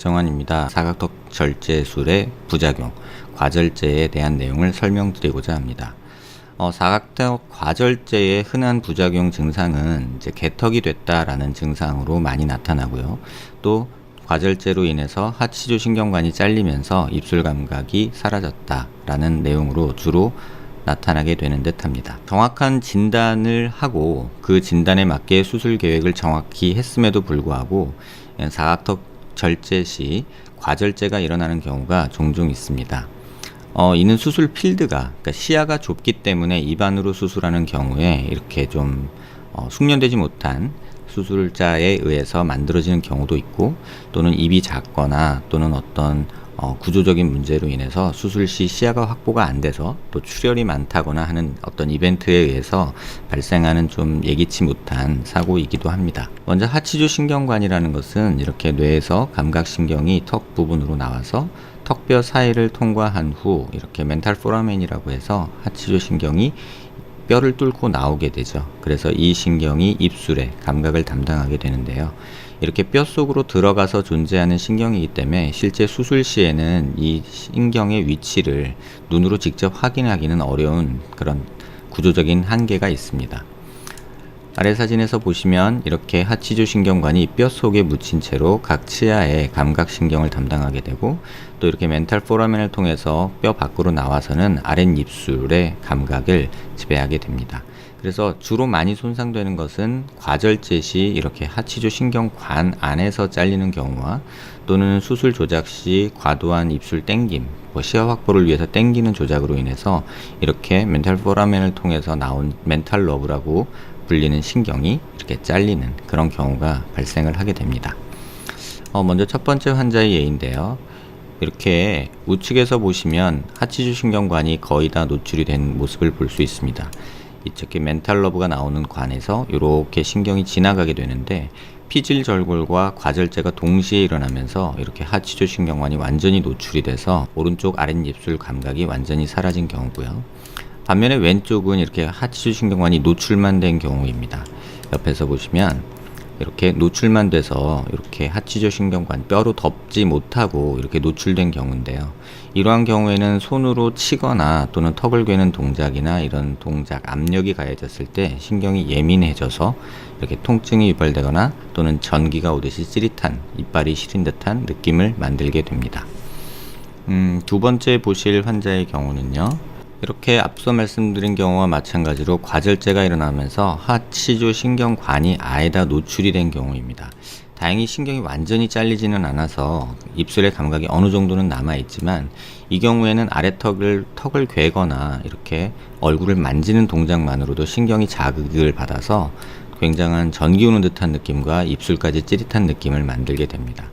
박정환입니다. 사각턱 절제술의 부작용, 과절제에 대한 내용을 설명드리고자 합니다. 사각턱 과절제의 흔한 부작용 증상은 이제 개턱이 됐다라는 증상으로 많이 나타나고요. 또 과절제로 인해서 하치조 신경관이 잘리면서 입술 감각이 사라졌다라는 내용으로 주로 나타나게 되는 듯 합니다. 정확한 진단을 하고 그 진단에 맞게 수술 계획을 정확히 했음에도 불구하고 사각턱 절제 시 과절제가 일어나는 경우가 종종 있습니다. 이는 수술 필드가, 그러니까 시야가 좁기 때문에 입안으로 수술하는 경우에 이렇게 좀 숙련되지 못한 수술자에 의해서 만들어지는 경우도 있고, 또는 입이 작거나 또는 어떤 구조적인 문제로 인해서 수술 시 시야가 확보가 안 돼서 또 출혈이 많다거나 하는 어떤 이벤트에 의해서 발생하는 좀 예기치 못한 사고이기도 합니다. 먼저 하치조 신경관이라는 것은 이렇게 뇌에서 감각신경이 턱 부분으로 나와서 턱뼈 사이를 통과한 후 이렇게 멘탈 포라멘이라고 해서 하치조 신경이 뼈를 뚫고 나오게 되죠. 그래서 이 신경이 입술의 감각을 담당하게 되는데요. 이렇게 뼈 속으로 들어가서 존재하는 신경이기 때문에 실제 수술 시에는 이 신경의 위치를 눈으로 직접 확인하기는 어려운 그런 구조적인 한계가 있습니다. 아래 사진에서 보시면 이렇게 하치조 신경관이 뼈 속에 묻힌 채로 각 치아의 감각신경을 담당하게 되고, 또 이렇게 멘탈 포라멘을 통해서 뼈 밖으로 나와서는 아랫입술의 감각을 지배하게 됩니다. 그래서 주로 많이 손상되는 것은 과절제 시 이렇게 하치조 신경관 안에서 잘리는 경우와, 또는 수술 조작 시 과도한 입술 땡김, 시야 확보를 위해서 땡기는 조작으로 인해서 이렇게 멘탈 포라멘을 통해서 나온 멘탈 러브라고 불리는 신경이 이렇게 잘리는 그런 경우가 발생을 하게 됩니다. 먼저 첫 번째 환자의 예인데요. 이렇게 우측에서 보시면 하치조 신경관이 거의 다 노출이 된 모습을 볼 수 있습니다. 이쪽에 멘탈 러브가 나오는 관에서 이렇게 신경이 지나가게 되는데, 피질 절골과 과절제가 동시에 일어나면서 이렇게 하치조 신경관이 완전히 노출이 돼서 오른쪽 아랫입술 감각이 완전히 사라진 경우고요. 반면에 왼쪽은 이렇게 하치조 신경관이 노출만 된 경우입니다. 옆에서 보시면 이렇게 노출만 돼서 이렇게 하치조 신경관 뼈로 덮지 못하고 이렇게 노출된 경우인데요. 이러한 경우에는 손으로 치거나 또는 턱을 괴는 동작이나 이런 동작, 압력이 가해졌을 때 신경이 예민해져서 이렇게 통증이 유발되거나 또는 전기가 오듯이 찌릿한, 이빨이 시린 듯한 느낌을 만들게 됩니다. 두 번째 보실 환자의 경우는요. 이렇게 앞서 말씀드린 경우와 마찬가지로 과절제가 일어나면서 하치조 신경관이 아예 다 노출이 된 경우입니다. 다행히 신경이 완전히 잘리지는 않아서 입술의 감각이 어느 정도는 남아있지만, 이 경우에는 아래턱을 괴거나 이렇게 얼굴을 만지는 동작만으로도 신경이 자극을 받아서 굉장한 전기 오는 듯한 느낌과 입술까지 찌릿한 느낌을 만들게 됩니다.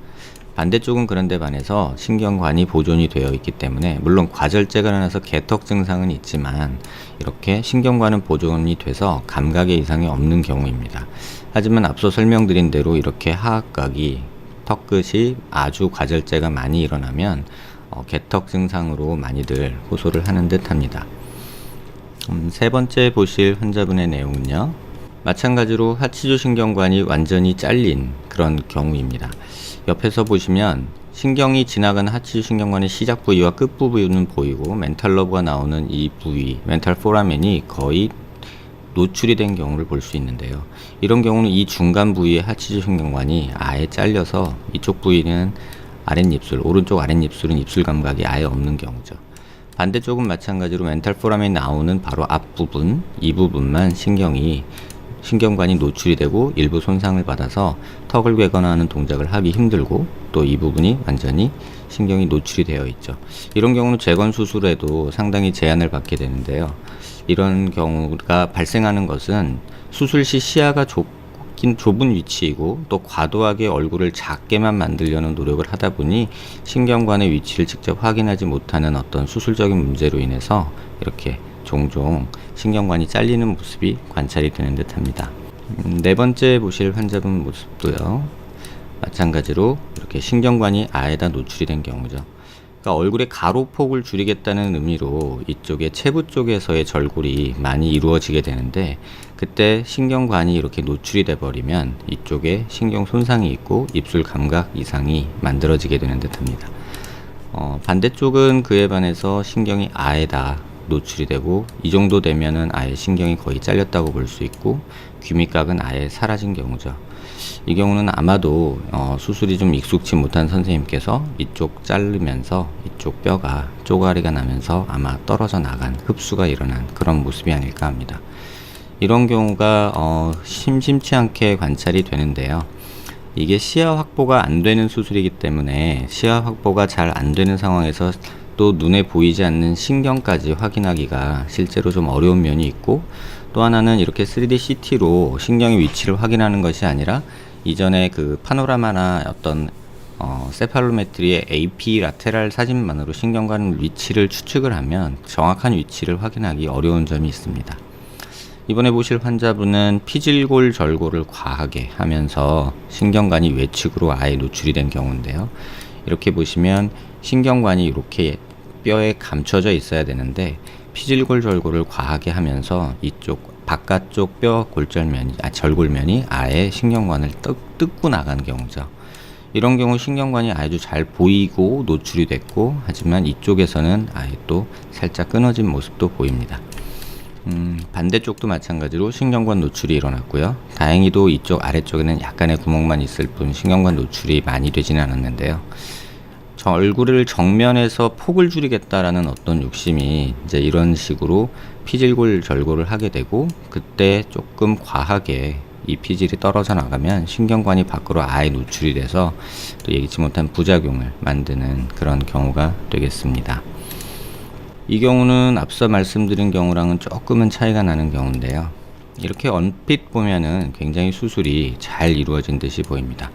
반대쪽은 그런데 반해서 신경관이 보존이 되어 있기 때문에, 물론 과절제가 일어나서 개턱 증상은 있지만 이렇게 신경관은 보존이 돼서 감각에 이상이 없는 경우입니다. 하지만 앞서 설명드린 대로 이렇게 하악각이, 턱끝이 아주 과절제가 많이 일어나면 개턱 증상으로 많이들 호소를 하는 듯 합니다. 세 번째 보실 환자분의 내용은요. 마찬가지로 하치조 신경관이 완전히 잘린 그런 경우입니다. 옆에서 보시면 신경이 지나가는 하치조 신경관의 시작 부위와 끝 부위는 보이고, 멘탈 러브가 나오는 이 부위, 멘탈 포라멘이 거의 노출이 된 경우를 볼 수 있는데요. 이런 경우는 이 중간 부위의 하치조 신경관이 아예 잘려서 이쪽 부위는 아랫입술, 오른쪽 아랫입술은 입술 감각이 아예 없는 경우죠. 반대쪽은 마찬가지로 멘탈 포라멘이 나오는 바로 앞부분, 이 부분만 신경관이 노출이 되고 일부 손상을 받아서 턱을 괴거나 하는 동작을 하기 힘들고, 또 이 부분이 완전히 신경이 노출이 되어 있죠. 이런 경우는 재건 수술에도 상당히 제한을 받게 되는데요. 이런 경우가 발생하는 것은 수술 시 시야가 좁은 위치이고, 또 과도하게 얼굴을 작게만 만들려는 노력을 하다 보니 신경관의 위치를 직접 확인하지 못하는 어떤 수술적인 문제로 인해서 이렇게 종종 신경관이 잘리는 모습이 관찰이 되는 듯 합니다. 네 번째 보실 환자분 모습도요. 마찬가지로 이렇게 신경관이 아예 다 노출이 된 경우죠. 그러니까 얼굴의 가로폭을 줄이겠다는 의미로 이쪽에 체부 쪽에서의 절골이 많이 이루어지게 되는데, 그때 신경관이 이렇게 노출이 돼 버리면 이쪽에 신경 손상이 있고 입술 감각 이상이 만들어지게 되는 듯합니다. 반대쪽은 그에 반해서 신경이 아예 다 노출이 되고, 이 정도 되면은 아예 신경이 거의 잘렸다고 볼 수 있고, 귀밑각은 아예 사라진 경우죠. 이 경우는 아마도 수술이 좀 익숙치 못한 선생님께서 이쪽 자르면서 이쪽 뼈가 쪼가리가 나면서 아마 떨어져 나간, 흡수가 일어난 그런 모습이 아닐까 합니다. 이런 경우가 심심치 않게 관찰이 되는데요. 이게 시야 확보가 안 되는 수술이기 때문에 시야 확보가 잘 안 되는 상황에서 또 눈에 보이지 않는 신경까지 확인하기가 실제로 좀 어려운 면이 있고, 또 하나는 이렇게 3D CT로 신경의 위치를 확인하는 것이 아니라 이전에 그 파노라마나 어떤 세팔로메트리의 AP 라테랄 사진만으로 신경관 위치를 추측을 하면 정확한 위치를 확인하기 어려운 점이 있습니다. 이번에 보실 환자분은 피질골 절골을 과하게 하면서 신경관이 외측으로 아예 노출이 된 경우인데요. 이렇게 보시면 신경관이 이렇게 뼈에 감춰져 있어야 되는데 피질골 절골을 과하게 하면서 이쪽 바깥쪽 뼈 골절면이 절골면이 아예 신경관을 뜯고 나간 경우죠. 이런 경우 신경관이 아주 잘 보이고 노출이 됐고, 하지만 이쪽에서는 아예 또 살짝 끊어진 모습도 보입니다. 반대쪽도 마찬가지로 신경관 노출이 일어났고요. 다행히도 이쪽 아래쪽에는 약간의 구멍만 있을 뿐 신경관 노출이 많이 되지는 않았는데요. 저 얼굴을 정면에서 폭을 줄이겠다라는 어떤 욕심이 이제 이런 식으로 피질골 절골을 하게 되고, 그때 조금 과하게 이 피질이 떨어져 나가면 신경관이 밖으로 아예 노출이 돼서 또 예기치 못한 부작용을 만드는 그런 경우가 되겠습니다. 이 경우는 앞서 말씀드린 경우랑은 조금은 차이가 나는 경우인데요. 이렇게 얼핏 보면은 굉장히 수술이 잘 이루어진 듯이 보입니다.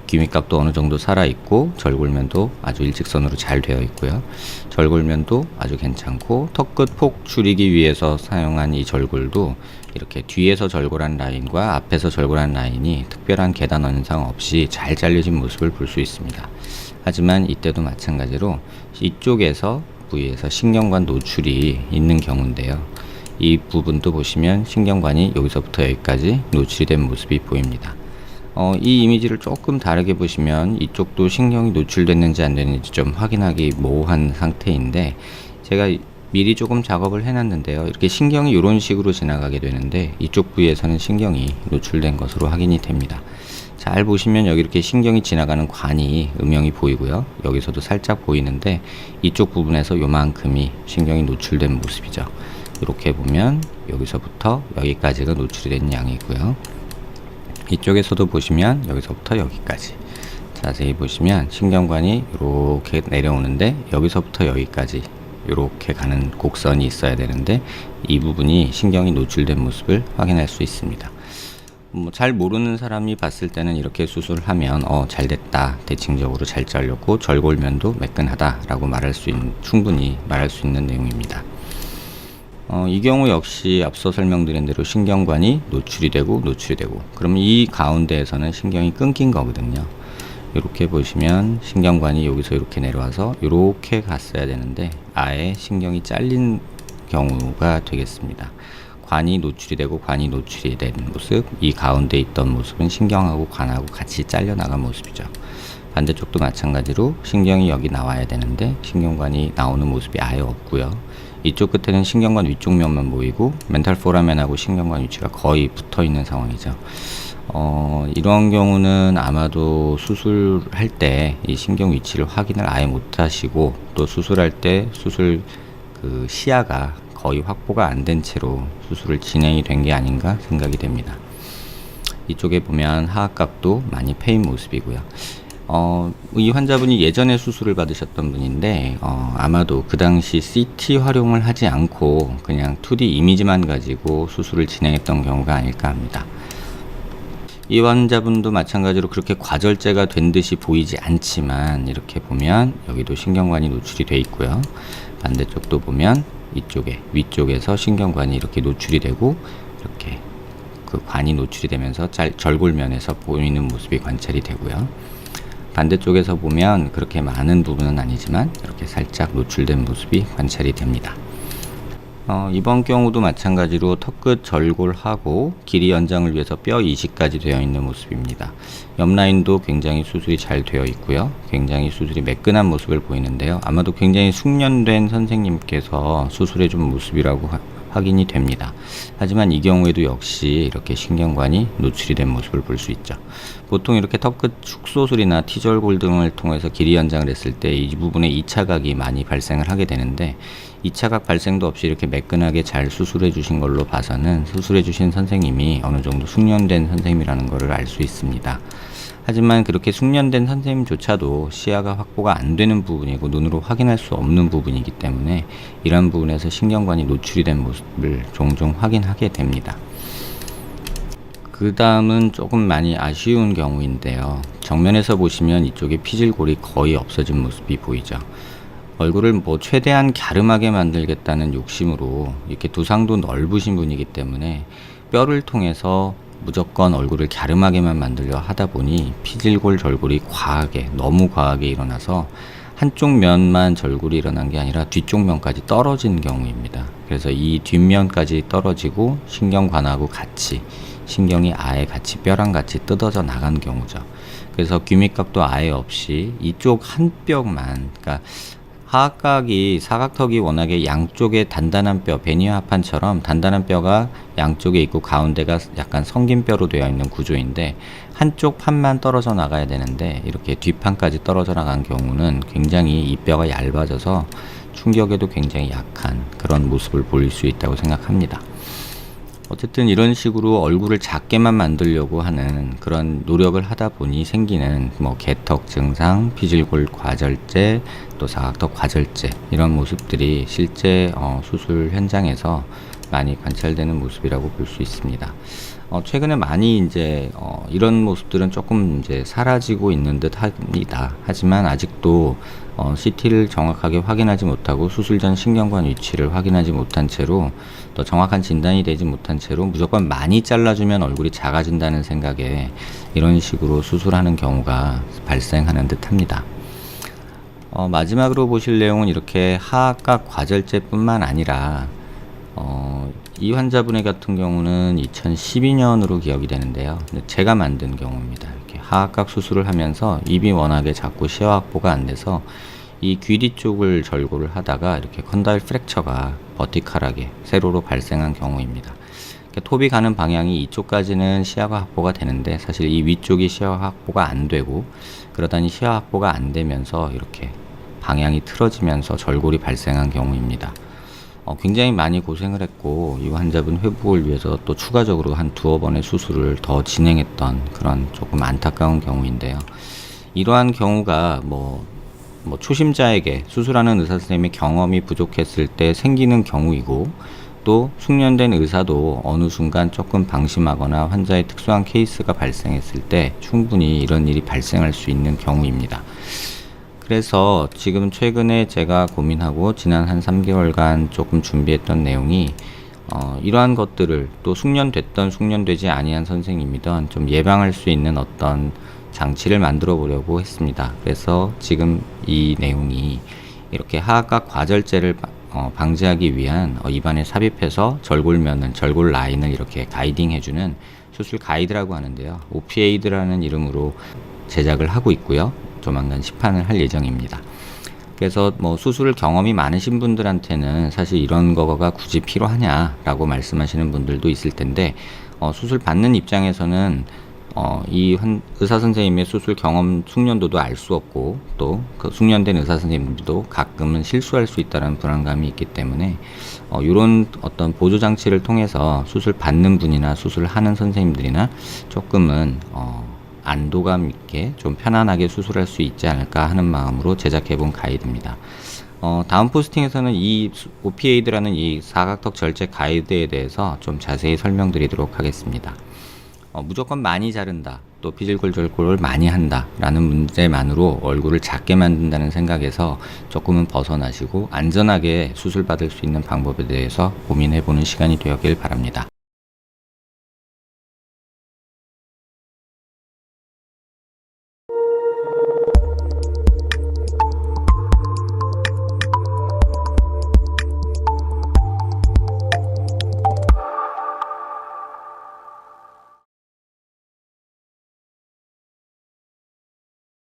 귀밑각도 어느 정도 살아있고, 절골면도 아주 일직선으로 잘 되어 있고요. 절골면도 아주 괜찮고, 턱끝 폭 줄이기 위해서 사용한 이 절골도 이렇게 뒤에서 절골한 라인과 앞에서 절골한 라인이 특별한 계단 현상 없이 잘 잘려진 모습을 볼 수 있습니다. 하지만 이때도 마찬가지로 이쪽에서 부위에서 신경관 노출이 있는 경우인데요. 이 부분도 보시면 신경관이 여기서부터 여기까지 노출이 된 모습이 보입니다. 이 이미지를 조금 다르게 보시면 이쪽도 신경이 노출됐는지 안 됐는지 좀 확인하기 모호한 상태인데, 제가 미리 조금 작업을 해놨는데요. 이렇게 신경이 이런 식으로 지나가게 되는데 이쪽 부위에서는 신경이 노출된 것으로 확인이 됩니다. 잘 보시면 여기 이렇게 신경이 지나가는 관이 음영이 보이고요. 여기서도 살짝 보이는데 이쪽 부분에서 요만큼이 신경이 노출된 모습이죠. 이렇게 보면 여기서부터 여기까지가 노출이 된 양이고요. 이쪽에서도 보시면 여기서부터 여기까지 자세히 보시면 신경관이 이렇게 내려오는데 여기서부터 여기까지 이렇게 가는 곡선이 있어야 되는데 이 부분이 신경이 노출된 모습을 확인할 수 있습니다. 잘 모르는 사람이 봤을 때는 이렇게 수술을 하면 잘 됐다, 대칭적으로 잘 잘렸고 절골면도 매끈하다 라고 충분히 말할 수 있는 내용입니다. 이 경우 역시 앞서 설명드린 대로 신경관이 노출이 되고 그러면 이 가운데에서는 신경이 끊긴 거거든요. 이렇게 보시면 신경관이 여기서 이렇게 내려와서 이렇게 갔어야 되는데 아예 신경이 잘린 경우가 되겠습니다. 관이 노출이 되고 관이 노출이 된 모습, 이 가운데 있던 모습은 신경하고 관하고 같이 잘려나간 모습이죠. 반대쪽도 마찬가지로 신경이 여기 나와야 되는데 신경관이 나오는 모습이 아예 없고요. 이쪽 끝에는 신경관 위쪽 면만 보이고 멘탈 포라멘하고 신경관 위치가 거의 붙어 있는 상황이죠. 이런 경우는 아마도 수술할 때 이 신경 위치를 확인을 아예 못 하시고 또 수술할 때 수술 그 시야가 거의 확보가 안 된 채로 수술을 진행이 된 게 아닌가 생각이 됩니다. 이쪽에 보면 하악각도 많이 패인 모습이고요. 이 환자분이 예전에 수술을 받으셨던 분인데 아마도 그 당시 CT 활용을 하지 않고 그냥 2D 이미지만 가지고 수술을 진행했던 경우가 아닐까 합니다. 이 환자분도 마찬가지로 그렇게 과절제가 된 듯이 보이지 않지만 이렇게 보면 여기도 신경관이 노출이 돼 있고요. 반대쪽도 보면 이쪽에 위쪽에서 신경관이 이렇게 노출이 되고 이렇게 그 관이 노출이 되면서 절골면에서 보이는 모습이 관찰이 되고요. 반대쪽에서 보면 그렇게 많은 부분은 아니지만 이렇게 살짝 노출된 모습이 관찰이 됩니다. 이번 경우도 마찬가지로 턱끝 절골하고 길이 연장을 위해서 뼈 이식까지 되어 있는 모습입니다. 옆 라인도 굉장히 수술이 잘 되어 있고요. 굉장히 수술이 매끈한 모습을 보이는데요. 아마도 굉장히 숙련된 선생님께서 수술해 준 모습이라고 확인이 됩니다. 하지만 이 경우에도 역시 이렇게 신경관이 노출이 된 모습을 볼 수 있죠. 보통 이렇게 턱끝 축소술이나 T절골 등을 통해서 길이 연장을 했을 때 이 부분에 2차각이 많이 발생을 하게 되는데 2차각 발생도 없이 이렇게 매끈하게 잘 수술해 주신 걸로 봐서는 수술해 주신 선생님이 어느 정도 숙련된 선생님이라는 것을 알 수 있습니다. 하지만 그렇게 숙련된 선생님조차도 시야가 확보가 안 되는 부분이고 눈으로 확인할 수 없는 부분이기 때문에 이러한 부분에서 신경관이 노출이 된 모습을 종종 확인하게 됩니다. 그 다음은 조금 많이 아쉬운 경우인데요. 정면에서 보시면 이쪽에 피질골이 거의 없어진 모습이 보이죠. 얼굴을 최대한 갸름하게 만들겠다는 욕심으로 이렇게 두상도 넓으신 분이기 때문에 뼈를 통해서 무조건 얼굴을 갸름하게만 만들려 하다 보니 피질골 절골이 너무 과하게 일어나서 한쪽 면만 절골이 일어난 게 아니라 뒤쪽 면까지 떨어진 경우입니다. 그래서 이 뒷면까지 떨어지고 신경관하고 같이 신경이 아예 같이 뼈랑 같이 뜯어져 나간 경우죠. 그래서 귀밑각도 아예 없이 이쪽 한 뼈만, 그러니까 하악각이 사각턱이 워낙에 양쪽에 단단한 뼈, 베니어 합판처럼 단단한 뼈가 양쪽에 있고 가운데가 약간 성긴 뼈로 되어 있는 구조인데 한쪽 판만 떨어져 나가야 되는데 이렇게 뒷판까지 떨어져 나간 경우는 굉장히 이 뼈가 얇아져서 충격에도 굉장히 약한 그런 모습을 보일 수 있다고 생각합니다. 어쨌든 이런 식으로 얼굴을 작게만 만들려고 하는 그런 노력을 하다 보니 생기는 개턱 증상, 피질골 과절제, 또 사각턱 과절제 이런 모습들이 실제 수술 현장에서 많이 관찰되는 모습이라고 볼 수 있습니다. 최근에 많이 이런 모습들은 조금 사라지고 있는 듯 합니다. 하지만 아직도 CT를 정확하게 확인하지 못하고 수술 전 신경관 위치를 확인하지 못한 채로 또 정확한 진단이 되지 못한 채로 무조건 많이 잘라주면 얼굴이 작아진다는 생각에 이런 식으로 수술하는 경우가 발생하는 듯 합니다. 마지막으로 보실 내용은 이렇게 하악각 과절제뿐만 아니라 이 환자분의 같은 경우는 2012년으로 기억이 되는데요. 제가 만든 경우입니다. 이렇게 하악각 수술을 하면서 입이 워낙에 작고 시야 확보가 안 돼서 이 귀 뒤쪽을 절골을 하다가 이렇게 컨다일 프랙처가 버티컬하게 세로로 발생한 경우입니다. 톱이 가는 방향이 이쪽까지는 시야가 확보가 되는데 사실 이 위쪽이 시야 확보가 안 되고 그러다니 시야 확보가 안 되면서 이렇게 방향이 틀어지면서 절골이 발생한 경우입니다. 굉장히 많이 고생을 했고 이 환자분 회복을 위해서 또 추가적으로 한 두어 번의 수술을 더 진행했던 그런 조금 안타까운 경우인데요. 이러한 경우가 초심자에게 수술하는 의사 선생님의 경험이 부족했을 때 생기는 경우이고 또 숙련된 의사도 어느 순간 조금 방심하거나 환자의 특수한 케이스가 발생했을 때 충분히 이런 일이 발생할 수 있는 경우입니다. 그래서 지금 최근에 제가 고민하고 지난 한 3개월간 조금 준비했던 내용이 이러한 것들을 또 숙련됐던 숙련되지 아니한 선생님이든 좀 예방할 수 있는 어떤 장치를 만들어 보려고 했습니다. 그래서 지금 이 내용이 이렇게 하악각 과절제를 방지하기 위한 입안에 삽입해서 절골면은 절골 라인을 이렇게 가이딩 해주는 수술 가이드라고 하는데요. OPAID라는 이름으로 제작을 하고 있고요. 조만간 시판을 할 예정입니다. 그래서 수술 경험이 많으신 분들한테는 사실 이런 거가 굳이 필요하냐라고 말씀하시는 분들도 있을 텐데 수술 받는 입장에서는 이 의사 선생님의 수술 경험 숙련도도 알 수 없고 또 그 숙련된 의사 선생님들도 가끔은 실수할 수 있다는 불안감이 있기 때문에 이런 어떤 보조 장치를 통해서 수술 받는 분이나 수술하는 선생님들이나 조금은 안도감 있게 좀 편안하게 수술할 수 있지 않을까 하는 마음으로 제작해 본 가이드입니다. 다음 포스팅에서는 이 OPAID라는 이 사각턱 절제 가이드에 대해서 좀 자세히 설명드리도록 하겠습니다. 무조건 많이 자른다, 또 피질골 절골을 많이 한다 라는 문제만으로 얼굴을 작게 만든다는 생각에서 조금은 벗어나시고 안전하게 수술 받을 수 있는 방법에 대해서 고민해 보는 시간이 되었길 바랍니다.